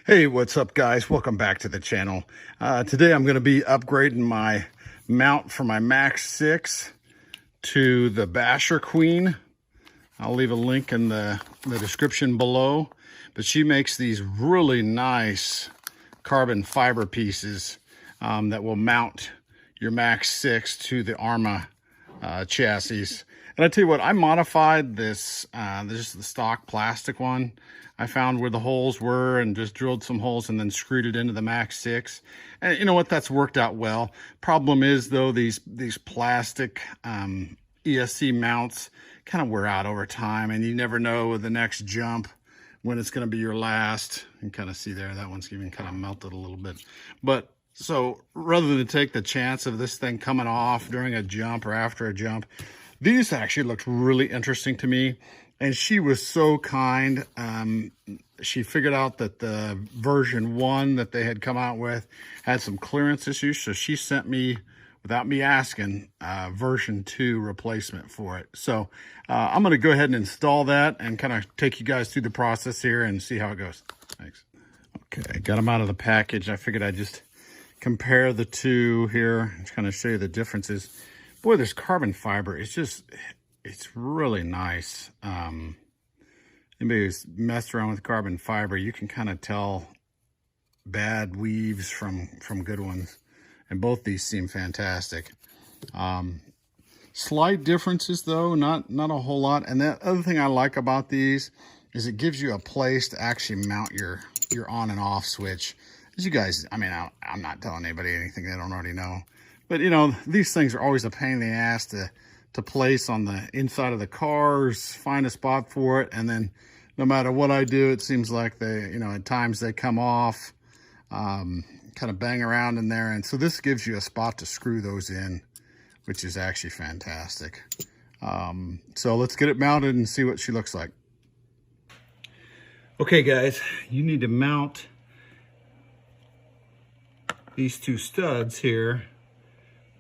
Hey, what's up guys? Welcome back to the channel. Today I'm going to be upgrading my mount for my MAX6 to the Basher Queen. I'll leave a link in the description below. But she makes these really nice carbon fiber pieces that will mount your MAX6 to the ARRMA chassis. And I tell you what, I modified this, this is the stock plastic one. I found where the holes were and just drilled some holes and then screwed it into the MAX6. And you know what, that's worked out well. Problem is though, these plastic ESC mounts kind of wear out over time, and you never know the next jump when it's going to be your last. You can kind of see there, that one's even kind of melted a little bit. But so rather than take the chance of this thing coming off during a jump or after a jump, these actually looked really interesting to me. And she was so kind. She figured out that the version 1 that they had come out with had some clearance issues. So she sent me, without me asking, version 2 replacement for it. So I'm going to go ahead and install that and kind of take you guys through the process here and see how it goes. Thanks. Okay, got them out of the package. I figured I'd just compare the two here and kind of show you the differences. Boy, this carbon fiber is just... it's really nice. Anybody who's messed around with carbon fiber, you can kind of tell bad weaves from good ones. And both these seem fantastic. Slight differences though, not a whole lot. And the other thing I like about these is it gives you a place to actually mount your on and off switch. As you guys, I mean, I'm not telling anybody anything they don't already know. But you know, these things are always a pain in the ass to place on the inside of the cars, find a spot for it, and then no matter what I do, it seems like they, you know, at times they come off, kind of bang around in there. And so this gives you a spot to screw those in, which is actually fantastic. So let's get it mounted and see what she looks like. Okay guys, you need to mount these two studs here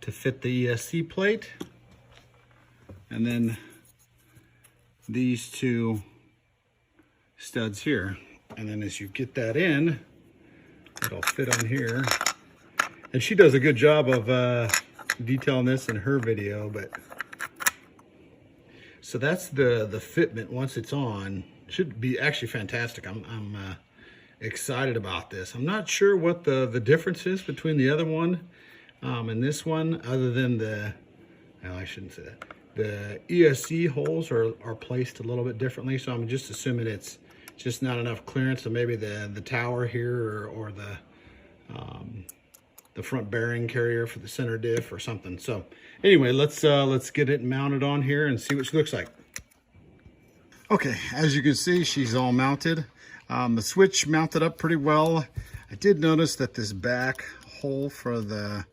to fit the ESC plate. And then these two studs here. And then as you get that in, it'll fit on here. And she does a good job of detailing this in her video, but so that's the fitment once it's on. Should be actually fantastic. I'm excited about this. I'm not sure what the difference is between the other one and this one, other than the, well, I shouldn't say that. The ESC holes are placed a little bit differently, so I'm just assuming it's just not enough clearance. So maybe the tower here or the front bearing carrier for the center diff or something. So anyway, let's get it mounted on here and see what she looks like. Okay, as you can see, she's all mounted. The switch mounted up pretty well. I did notice that this back hole for the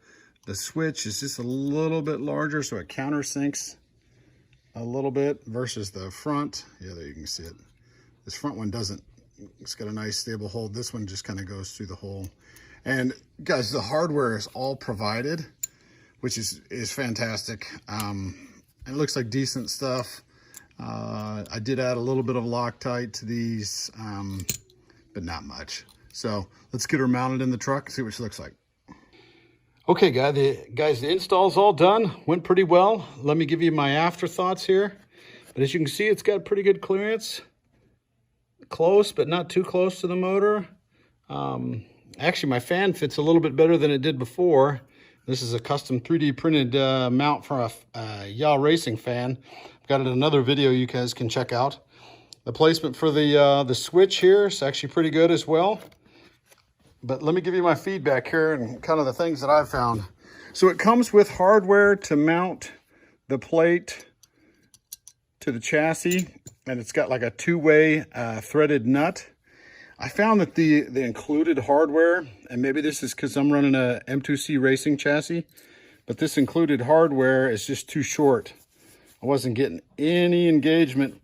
switch is just a little bit larger, so it countersinks a little bit versus the front. Yeah, there you can see it. This front one doesn't. It's got a nice stable hold. This one just kind of goes through the hole. And guys, the hardware is all provided, which is fantastic. It looks like decent stuff. I did add a little bit of Loctite to these, but not much. So let's get her mounted in the truck and see what she looks like. Okay, guys, the install's all done. Went pretty well. Let me give you my afterthoughts here. But as you can see, it's got pretty good clearance. Close, but not too close to the motor. Actually, my fan fits a little bit better than it did before. This is a custom 3D printed mount for a Yaw Racing fan. I've got it in another video you guys can check out. The placement for the switch here is actually pretty good as well. But let me give you my feedback here and kind of the things that I've found. So it comes with hardware to mount the plate to the chassis, and it's got like a two-way threaded nut. I found that the included hardware, and maybe this is because I'm running a M2C racing chassis, but this included hardware is just too short. I wasn't getting any engagement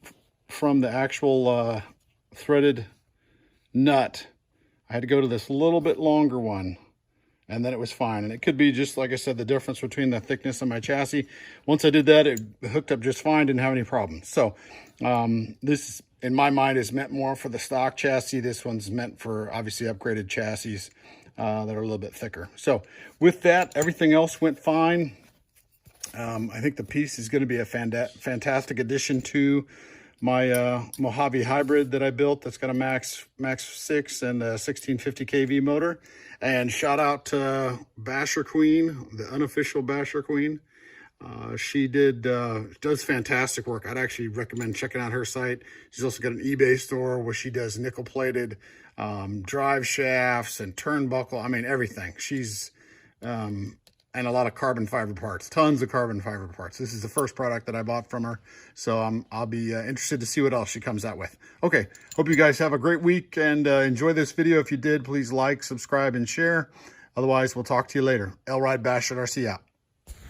from the actual threaded nut. I had to go to this little bit longer one, and then it was fine. And it could be just, like I said, the difference between the thickness of my chassis. Once I did that, it hooked up just fine, didn't have any problems. So this in my mind, is meant more for the stock chassis. This one's meant for obviously upgraded chassis that are a little bit thicker. So with that, everything else went fine. I think the piece is going to be a fantastic addition to my Mojave hybrid that I built. That's got a MAX6 and a 1650 kV motor. And shout out to Basher Queen, the unofficial Basher Queen. She does fantastic work. I'd actually recommend checking out her site. She's also got an eBay store where she does nickel plated drive shafts and turnbuckle. I mean, everything. She's and a lot of carbon fiber parts, tons of carbon fiber parts. This is the first product that I bought from her. So I'll be interested to see what else she comes out with. Okay, hope you guys have a great week and enjoy this video. If you did, please like, subscribe, and share. Otherwise, we'll talk to you later. LrideBashItRC out.